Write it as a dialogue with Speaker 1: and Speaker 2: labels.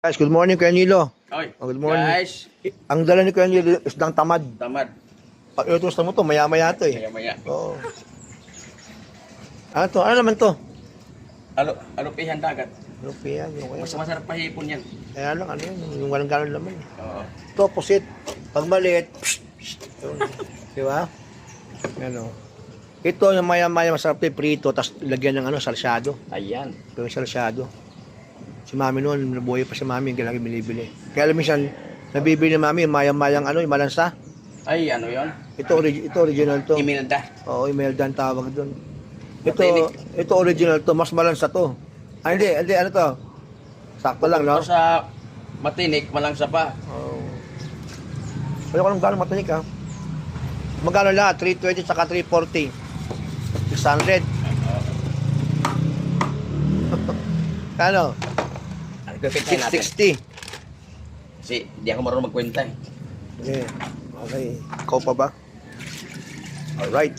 Speaker 1: Guys, good morning Kuya Nilo.
Speaker 2: Oy,
Speaker 1: Good morning.
Speaker 2: guys.
Speaker 1: Ang dala ni Kuya Nilo, isdang tamad.
Speaker 2: Tamad.
Speaker 1: Itusta mo to, maya-maya to eh.
Speaker 2: Maya-maya.
Speaker 1: Oo. Ano to? Ano naman to?
Speaker 2: Alupihan dagat.
Speaker 1: Rupiah, yung kaya.
Speaker 2: Mas masarap pa hipon yan.
Speaker 1: Kaya lang, ano yun, yung walang galon naman.
Speaker 2: Oo.
Speaker 1: Ito, pusit. Pag maliit, yun. Di ba? Ano. Ito, yung maya-maya, masarap to, prito, tapos lagyan ng salsyado.
Speaker 2: Ayan.
Speaker 1: Yung salsyado. Si mami noon, nabuhay pa si mami, yung lagi binibili. Kaya alam minsan, nabibili ni mami, yung maya-mayang yung malansa.
Speaker 2: Ay, ano yon?
Speaker 1: Ito original to.
Speaker 2: Imelda.
Speaker 1: Oo, Imelda ang tawag doon.
Speaker 2: Matinik.
Speaker 1: Ito original to, mas malansa to. Ah, hindi, ano to? Sakto lang, no?
Speaker 2: Ito sa matinik, malangsa pa.
Speaker 1: Oo. Wala ko lang gano'ng matinik, ha? Magkano lahat? 320 saka 340. 600. Kano? 660.
Speaker 2: Kasi di ako marunong magkwenta eh.
Speaker 1: Okay. Okay. Ikaw pa ba? Alright.